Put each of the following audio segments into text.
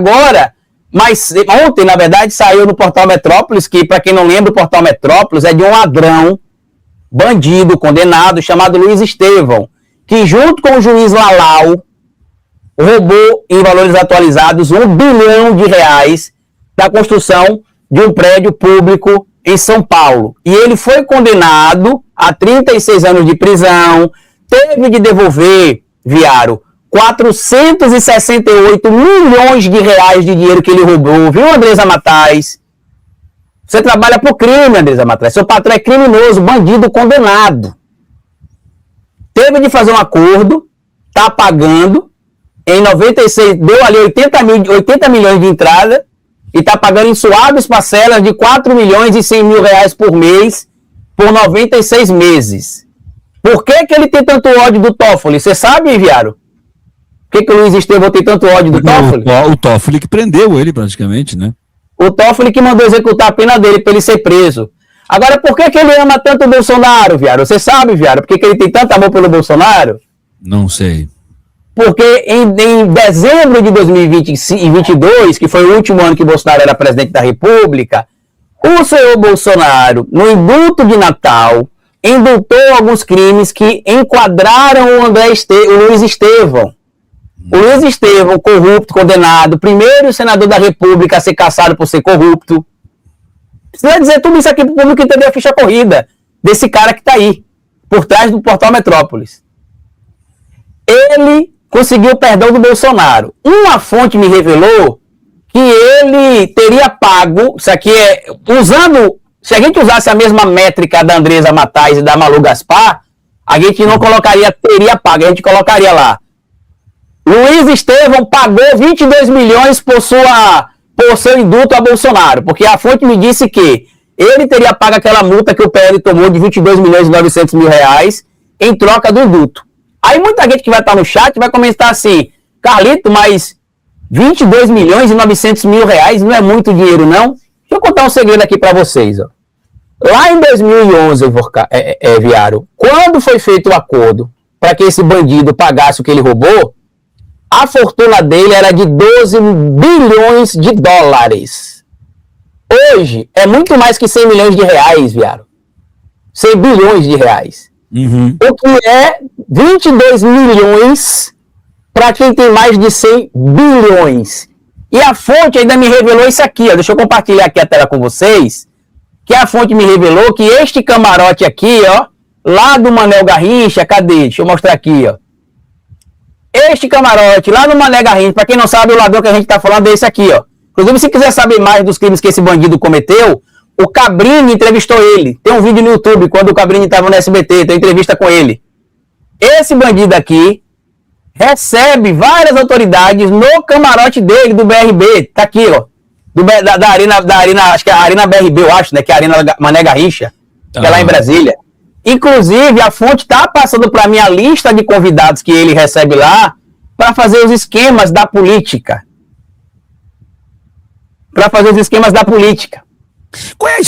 agora, mas ontem, na verdade, saiu no Portal Metrópolis, que, para quem não lembra, o Portal Metrópolis é de um ladrão, bandido, condenado, chamado Luiz Estevão, que junto com o juiz Lalau, roubou em valores atualizados R$1 bilhão da construção de um prédio público em São Paulo. E ele foi condenado a 36 anos de prisão, teve de devolver, Viaro, 468 milhões de reais de dinheiro que ele roubou, viu, Andresa Matais? Você trabalha por crime, Andresa Matais. Seu patrão é criminoso, bandido, condenado. Teve de fazer um acordo, tá pagando, em 96, deu ali 80 milhões de entrada, e tá pagando em suaves parcelas de 4 milhões e 100 mil reais por mês, por 96 meses. Por que que ele tem tanto ódio do Toffoli? Você sabe, Viaro? Por que que o Luiz Estevão tem tanto ódio do Toffoli? O Toffoli que prendeu ele praticamente, né? O Toffoli que mandou executar a pena dele para ele ser preso. Agora, por que que ele ama tanto o Bolsonaro, Viaro? Você sabe, Viaro? Por que que ele tem tanto amor pelo Bolsonaro? Não sei. Porque em dezembro de 2022, que foi o último ano que Bolsonaro era presidente da República, o senhor Bolsonaro, no indulto de Natal, indultou alguns crimes que enquadraram o Luiz Estevão. O Luiz Estevão, corrupto, condenado, primeiro senador da República a ser cassado por ser corrupto. Precisa dizer tudo isso aqui para o público entender a ficha corrida desse cara que está aí, por trás do Portal Metrópolis. Ele conseguiu o perdão do Bolsonaro. Uma fonte me revelou que ele teria pago, isso aqui é, se a gente usasse a mesma métrica da Andresa Matais e da Malu Gaspar, a gente não colocaria teria pago, a gente colocaria lá. Luiz Estevão pagou 22 milhões por seu indulto a Bolsonaro, porque a fonte me disse que ele teria pago aquela multa que o PL tomou de 22 milhões e 900 mil reais em troca do indulto. Aí muita gente que vai estar no chat vai comentar assim, Carlito, mas 22 milhões e 900 mil reais não é muito dinheiro, não? Deixa eu contar um segredo aqui para vocês. Ó. Lá em 2011, Viaro, quando foi feito o acordo para que esse bandido pagasse o que ele roubou, a fortuna dele era de 12 bilhões de dólares. Hoje, é muito mais que 100 milhões de reais, Viaro. 100 bilhões de reais. Uhum. O que é 22 milhões para quem tem mais de 100 bilhões. E a fonte ainda me revelou isso aqui, ó. Deixa eu compartilhar aqui a tela com vocês. Que a fonte me revelou que este camarote aqui, ó, lá do Manel Garrincha, cadê? Deixa eu mostrar aqui, ó. Este camarote lá no Mané Garrincha, para quem não sabe, o ladrão que a gente tá falando é esse aqui, ó. Inclusive, se quiser saber mais dos crimes que esse bandido cometeu, o Cabrini entrevistou ele. Tem um vídeo no YouTube, quando o Cabrini estava no SBT, tem entrevista com ele. Esse bandido aqui recebe várias autoridades no camarote dele, do BRB. Tá aqui, ó. Da Arena, acho que é a Arena BRB, eu acho, né? Que é a Arena Mané Garrincha, que é lá em Brasília. Inclusive, a fonte tá passando para mim a lista de convidados que ele recebe lá para fazer os esquemas da política. Qual é a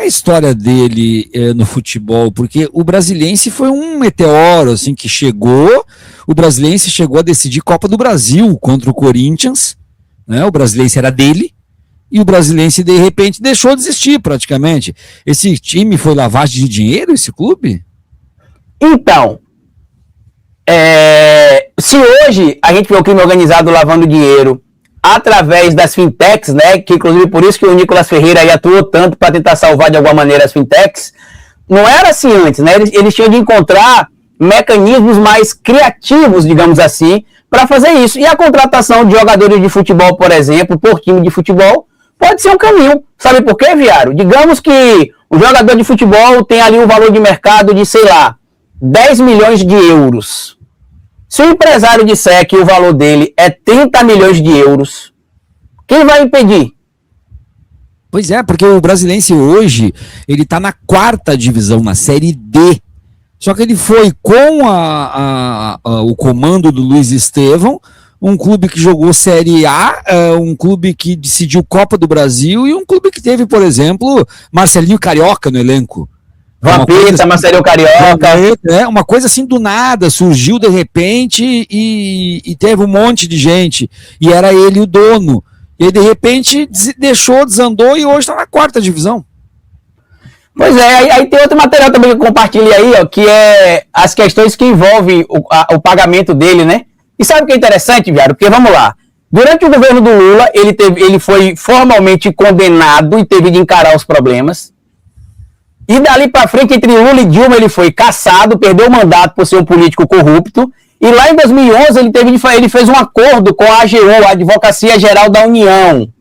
história dele no futebol? Porque o Brasiliense foi um meteoro assim, que chegou, o Brasiliense chegou a decidir Copa do Brasil contra o Corinthians, né? O Brasiliense era dele, e o Brasiliense de repente deixou de existir praticamente. Esse time foi lavagem de dinheiro, esse clube? Então, se hoje a gente vê o crime organizado lavando dinheiro através das fintechs, né, que inclusive por isso que o Nicolas Ferreira aí atuou tanto para tentar salvar de alguma maneira as fintechs, não era assim antes, né? Eles tinham de encontrar mecanismos mais criativos, digamos assim, para fazer isso. E a contratação de jogadores de futebol, por exemplo, por time de futebol, pode ser um caminho. Sabe por quê, Viário? Digamos que o jogador de futebol tem ali um valor de mercado de, sei lá, 10 milhões de euros. Se o empresário disser que o valor dele é 30 milhões de euros, quem vai impedir? Pois é, porque o Brasiliense hoje, ele tá na 4ª divisão, na Série D. Só que ele foi com o comando do Luiz Estevão, um clube que jogou Série A, um clube que decidiu Copa do Brasil e um clube que teve, por exemplo, Marcelinho Carioca no elenco. Vampeta, Maceió Carioca. É uma coisa assim do nada, surgiu de repente e teve um monte de gente. E era ele o dono. E aí, de repente, desandou e hoje está na 4ª divisão. Pois é, aí tem outro material também que eu compartilhei aí, ó, que é as questões que envolvem o pagamento dele, né? E sabe o que é interessante, Viário? Porque, vamos lá, durante o governo do Lula, ele foi formalmente condenado e teve de encarar os problemas. E dali para frente, entre Lula e Dilma, ele foi cassado, perdeu o mandato por ser um político corrupto. E lá em 2011, ele fez um acordo com a AGU, a Advocacia Geral da União.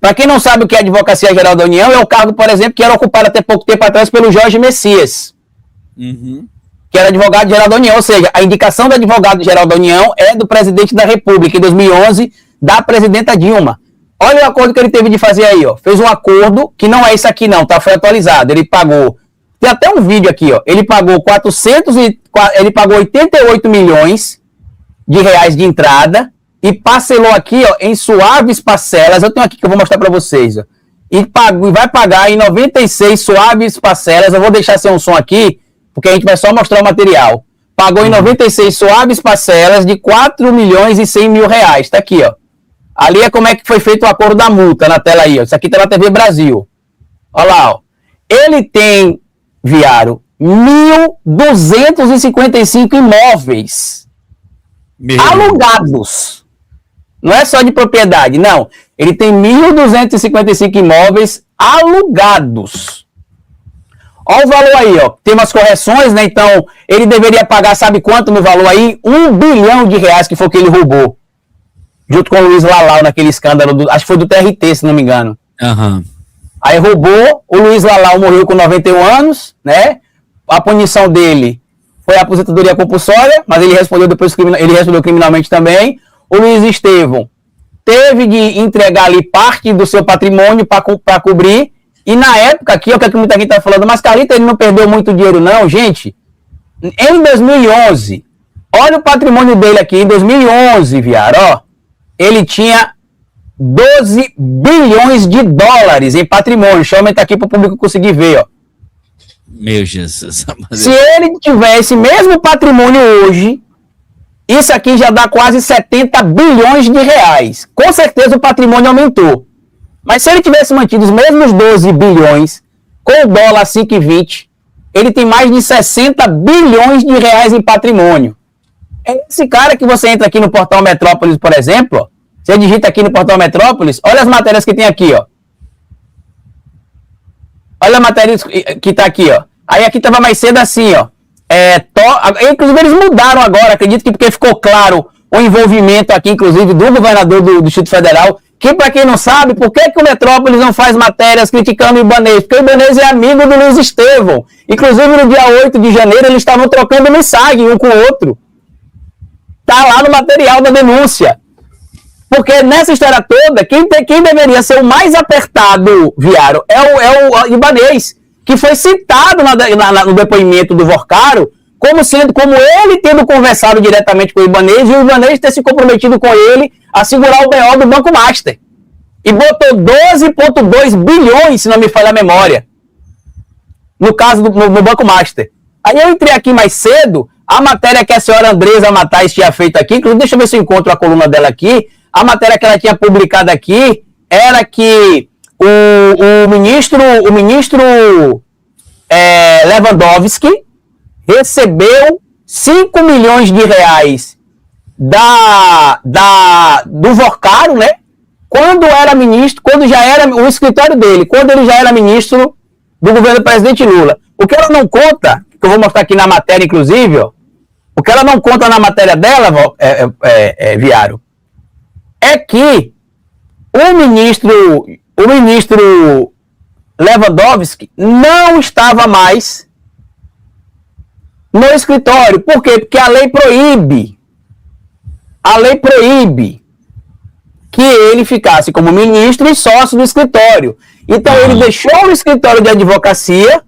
Para quem não sabe o que é a Advocacia Geral da União, é o cargo, por exemplo, que era ocupado até pouco tempo atrás pelo Jorge Messias, que era advogado-geral da União. Ou seja, a indicação do advogado-geral da União é do presidente da República, em 2011, da presidenta Dilma. Olha o acordo que ele teve de fazer aí, ó. Fez um acordo, que não é isso aqui não, tá? Foi atualizado. Ele pagou, tem até um vídeo aqui, ó. Ele pagou 88 milhões de reais de entrada, e parcelou aqui, ó, em suaves parcelas. Eu tenho aqui que eu vou mostrar para vocês, ó. E vai pagar em 96 suaves parcelas. Eu vou deixar sem um som aqui, porque a gente vai só mostrar o material. Pagou em 96 suaves parcelas de 4 milhões e 100 mil reais. Tá aqui, ó. Ali é como é que foi feito o acordo da multa na tela aí, ó. Isso aqui tá na TV Brasil. Olha lá, ó. Ele tem, Viário, 1.255 imóveis alugados. Não é só de propriedade, não. Ele tem 1.255 imóveis alugados. Olha o valor aí, ó. Tem umas correções, né? Então, ele deveria pagar, sabe quanto no valor aí? 1 bilhão de reais, que foi o que ele roubou. Junto com o Luiz Lalau, naquele escândalo, acho que foi do TRT, se não me engano. Aí roubou, o Luiz Lalau morreu com 91 anos, né? A punição dele foi a aposentadoria compulsória, mas ele respondeu depois, ele respondeu criminalmente também. O Luiz Estevão teve de entregar ali parte do seu patrimônio para cobrir. E na época aqui, o que muita gente está falando, mas Carlito, ele não perdeu muito dinheiro não, gente. Em 2011, olha o patrimônio dele aqui, em 2011, Viário, ó. Ele tinha 12 bilhões de dólares em patrimônio. Deixa eu aumentar aqui para o público conseguir ver, ó. Meu Jesus. Se ele tivesse esse mesmo patrimônio hoje, isso aqui já dá quase 70 bilhões de reais. Com certeza o patrimônio aumentou. Mas se ele tivesse mantido os mesmos 12 bilhões, com o dólar a 5,20, ele tem mais de 60 bilhões de reais em patrimônio. É esse cara que você entra aqui no Portal Metrópolis, por exemplo, ó, você digita aqui no Portal Metrópolis, olha as matérias que tem aqui, ó. Olha a matéria que tá aqui, ó. Aí aqui tava mais cedo assim, ó. Inclusive eles mudaram agora, acredito que porque ficou claro o envolvimento aqui, inclusive, do governador do Distrito Federal, que, para quem não sabe, por que o Metrópolis não faz matérias criticando o Ibanez? Porque o Ibanez é amigo do Luiz Estevão. Inclusive, no dia 8 de janeiro, eles estavam trocando mensagem um com o outro. Tá lá no material da denúncia. Porque nessa história toda, quem deveria ser o mais apertado, Viário, é o Ibanez, que foi citado no depoimento do Vorcaro, como ele tendo conversado diretamente com o Ibanez, e o Ibanez ter se comprometido com ele a segurar o BO do Banco Master. E botou 12,2 bilhões, se não me falha a memória, no caso no Banco Master. Aí eu entrei aqui mais cedo, a matéria que a senhora Andresa Matais tinha feito aqui, inclusive deixa eu ver se eu encontro a coluna dela aqui, a matéria que ela tinha publicado aqui era que o ministro Lewandowski recebeu 5 milhões de reais do Vorcaro, né? Quando já era o escritório dele, quando ele já era ministro do governo do presidente Lula. O que ela não conta, que eu vou mostrar aqui na matéria, inclusive, ó, o que ela não conta na matéria dela, Viário, é que o ministro Lewandowski não estava mais no escritório. Por quê? Porque a lei proíbe que ele ficasse como ministro e sócio do escritório. Então ele deixou o escritório de advocacia,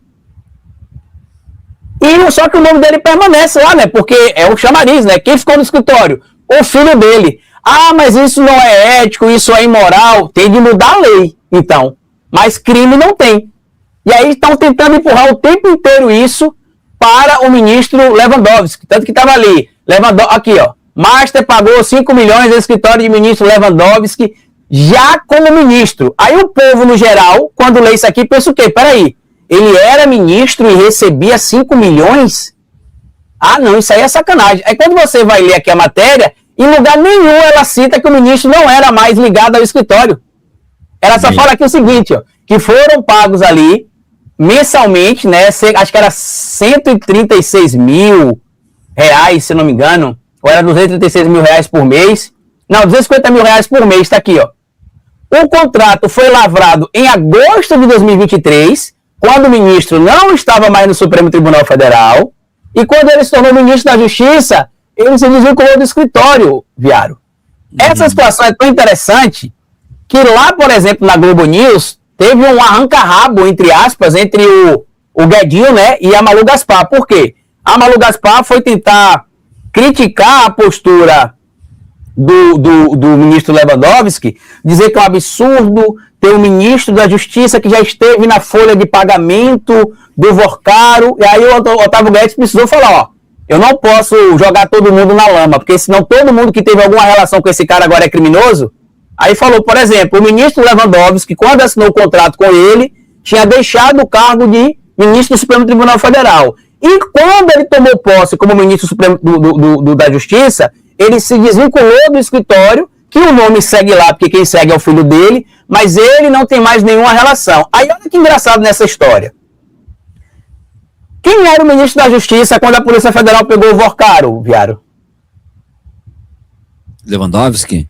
e só que o nome dele permanece lá, né? Porque é o chamariz, né? Quem ficou no escritório? O filho dele. Ah, mas isso não é ético, isso é imoral. Tem de mudar a lei, então. Mas crime não tem. E aí estão tentando empurrar o tempo inteiro isso para o ministro Lewandowski, tanto que estava ali, aqui ó, Master pagou 5 milhões no escritório de ministro Lewandowski, já como ministro. Aí o povo, no geral, quando lê isso aqui, pensa o quê? Peraí, ele era ministro e recebia 5 milhões? Ah, não, isso aí é sacanagem. Aí quando você vai ler aqui a matéria, em lugar nenhum ela cita que o ministro não era mais ligado ao escritório. Ela só fala aqui o seguinte, ó, que foram pagos ali, mensalmente, né, acho que era 136 mil reais, se não me engano, ou era 236 mil reais por mês. Não, 250 mil reais por mês, tá aqui, ó. O contrato foi lavrado em agosto de 2023, quando o ministro não estava mais no Supremo Tribunal Federal, e quando ele se tornou ministro da Justiça, ele se desvinculou do escritório, Viaro. Essa situação é tão interessante que lá, por exemplo, na Globo News, teve um arranca-rabo, entre aspas, entre o Guedinho, né, e a Malu Gaspar. Por quê? A Malu Gaspar foi tentar criticar a postura do ministro Lewandowski, dizer que é um absurdo ter um ministro da Justiça que já esteve na folha de pagamento do Vorcaro, e aí o Otávio Guedes precisou falar, ó, eu não posso jogar todo mundo na lama, porque senão todo mundo que teve alguma relação com esse cara agora é criminoso. Aí falou, por exemplo, o ministro Lewandowski, quando assinou o contrato com ele, tinha deixado o cargo de ministro do Supremo Tribunal Federal. E quando ele tomou posse como ministro supremo da Justiça, ele se desvinculou do escritório, que o nome segue lá, porque quem segue é o filho dele, mas ele não tem mais nenhuma relação. Aí olha que engraçado nessa história. Quem era o ministro da Justiça quando a Polícia Federal pegou o Vorcaro, Viaro? Lewandowski?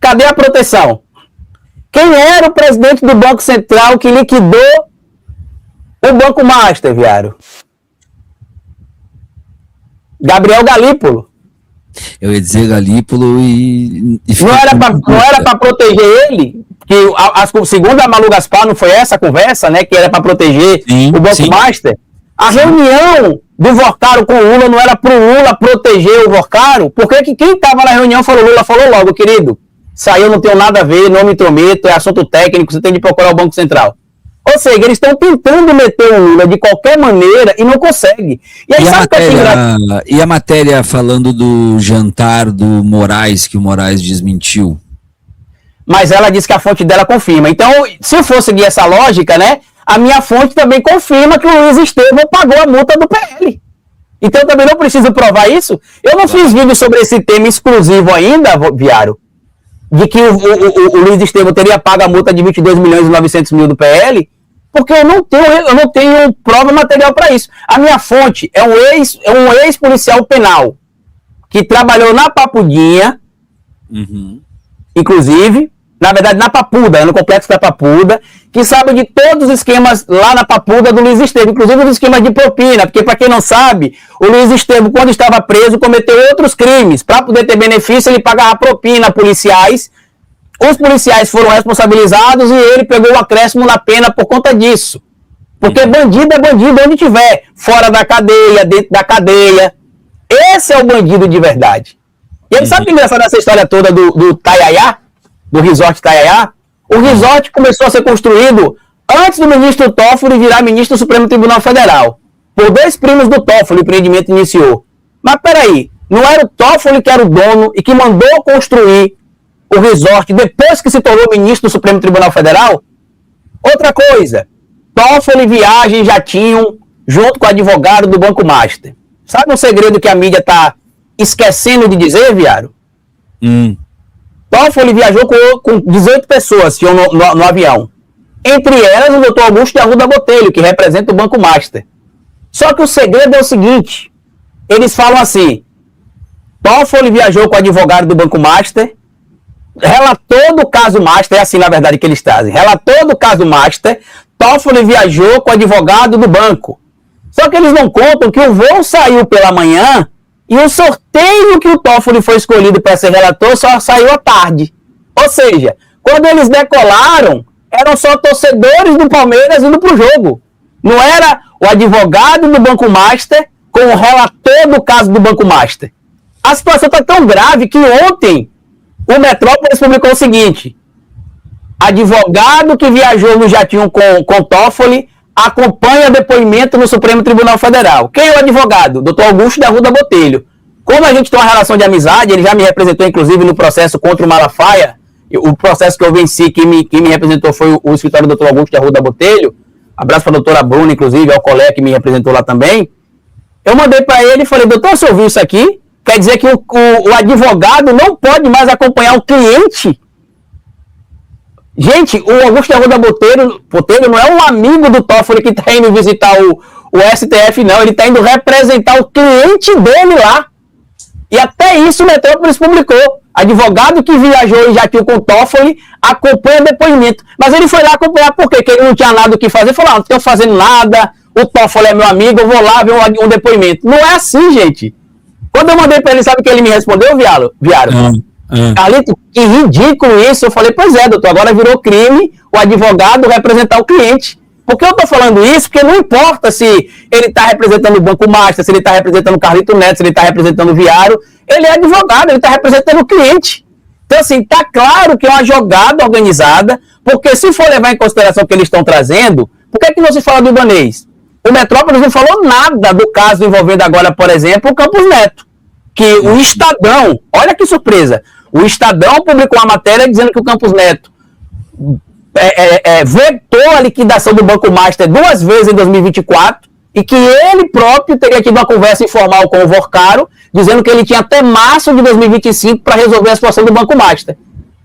Cadê a proteção? Quem era o presidente do Banco Central que liquidou o Banco Master, Viário? Gabriel Galípolo. Eu ia dizer Galípolo e não era para proteger ele? Que segundo a Malu Gaspar, não foi essa a conversa, né? Que era para proteger o Banco Master. A reunião do Vorcaro com o Lula não era para o Lula proteger o Vorcaro? Porque que quem estava na reunião falou, Lula falou logo, querido, saiu, não tenho nada a ver, não me intrometo, é assunto técnico, você tem de procurar o Banco Central. Ou seja, eles estão tentando meter o Lula de qualquer maneira e não conseguem. E aí, e a matéria falando do jantar do Moraes, que o Moraes desmentiu? Mas ela disse que a fonte dela confirma. Então, se eu for seguir essa lógica, né, a minha fonte também confirma que o Luiz Estevão pagou a multa do PL. Então, eu também não preciso provar isso. Eu não fiz vídeo sobre esse tema exclusivo ainda, Viário, de que o Luiz Estevão teria pago a multa de 22 milhões e 900 mil do PL, porque eu não tenho prova material para isso. A minha fonte é um ex-policial penal que trabalhou na Papudinha, inclusive, na verdade na Papuda, no complexo da Papuda, que sabe de todos os esquemas lá na Papuda do Luiz Estevão, inclusive os esquemas de propina, porque para quem não sabe, o Luiz Estevão, quando estava preso, cometeu outros crimes. Para poder ter benefício, ele pagava propina a policiais. Os policiais foram responsabilizados e ele pegou o acréscimo na pena por conta disso. Porque bandido é bandido onde tiver, fora da cadeia, dentro da cadeia. Esse é o bandido de verdade. E ele sabe que é engraçado essa história toda do Taiaiá, do resort Taiaiá? O resort começou a ser construído antes do ministro Toffoli virar ministro do Supremo Tribunal Federal. Por dois primos do Toffoli, o empreendimento iniciou. Mas peraí, não era o Toffoli que era o dono e que mandou construir o resort depois que se tornou ministro do Supremo Tribunal Federal? Outra coisa, Toffoli Viagem já tinham junto com o advogado do Banco Master. Sabe um segredo que a mídia está esquecendo de dizer, Viário? Toffoli viajou com 18 pessoas que iam no avião. Entre elas, o doutor Augusto de Arruda Botelho, que representa o Banco Master. Só que o segredo é o seguinte, eles falam assim, Toffoli viajou com o advogado do Banco Master, relator do caso Master, é assim na verdade que eles trazem, relator do caso Master, Toffoli viajou com o advogado do banco. Só que eles não contam que o voo saiu pela manhã e o sorteio que o Toffoli foi escolhido para ser relator só saiu à tarde. Ou seja, quando eles decolaram, eram só torcedores do Palmeiras indo para o jogo. Não era o advogado do Banco Master com o relator do caso do Banco Master. A situação está tão grave que ontem o Metrópolis publicou o seguinte, advogado que viajou no jatinho com Toffoli acompanha depoimento no Supremo Tribunal Federal. Quem é o advogado? Dr. Augusto da Arruda Botelho. Como a gente tem uma relação de amizade, ele já me representou, inclusive, no processo contra o Malafaia. O processo que eu venci, quem me representou foi o escritório do Dr. Augusto da Arruda Botelho. Abraço para a doutora Bruna, inclusive, ao colega que me representou lá também. Eu mandei para ele e falei, doutor, você ouviu isso aqui? Quer dizer que o advogado não pode mais acompanhar o cliente? Gente, o Augusto da Arruda Botelho não é um amigo do Toffoli que está indo visitar o STF, não. Ele está indo representar o cliente dele lá. E até isso o Metrópolis publicou. Advogado que viajou e já tinha com o Toffoli acompanha depoimento. Mas ele foi lá acompanhar por quê? Porque ele não tinha nada o que fazer. Ele falou, não estou fazendo nada, o Toffoli é meu amigo, eu vou lá ver um depoimento. Não é assim, gente. Quando eu mandei para ele, sabe o que ele me respondeu, Viaro? Carlito, que ridículo isso. Eu falei, pois é, doutor, agora virou crime o advogado representar o cliente. Por que eu estou falando isso? Porque não importa se ele está representando o Banco Master, se ele está representando o Carlito Neto, se ele está representando o Viário, ele é advogado, ele está representando o cliente. Então, assim, está claro que é uma jogada organizada, porque se for levar em consideração o que eles estão trazendo, por que não se fala do Ibanez? O Metrópolis não falou nada do caso envolvendo agora, por exemplo, o Campos Neto. Que o Estadão, olha que surpresa, o Estadão publicou uma matéria dizendo que o Campos Neto vetou a liquidação do Banco Master 2 vezes em 2024 e que ele próprio teria tido uma conversa informal com o Vorcaro, dizendo que ele tinha até março de 2025 para resolver a situação do Banco Master.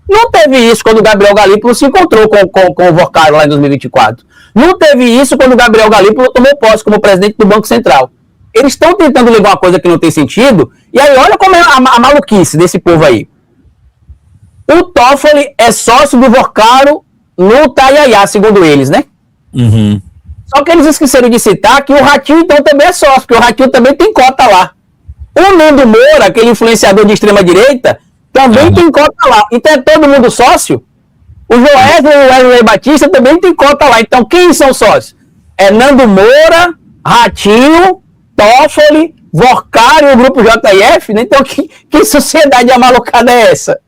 Não teve isso quando o Gabriel Galípolo se encontrou com o Vorcaro lá em 2024. Não teve isso quando o Gabriel Galípolo tomou posse como presidente do Banco Central. Eles estão tentando levar uma coisa que não tem sentido, e aí olha como é a maluquice desse povo aí. O Toffoli é sócio do Vorcaro no Taiaiá, segundo eles, né? Uhum. Só que eles esqueceram de citar que o Ratinho, então, também é sócio, porque o Ratinho também tem cota lá. O Nando Moura, aquele influenciador de extrema-direita, também tem cota lá. Então é todo mundo sócio. O Wesley Batista também tem cota lá. Então quem são sócios? É Nando Moura, Ratinho, Toffoli, Vorcaro e o Grupo JF, né? Então que sociedade amalucada é essa?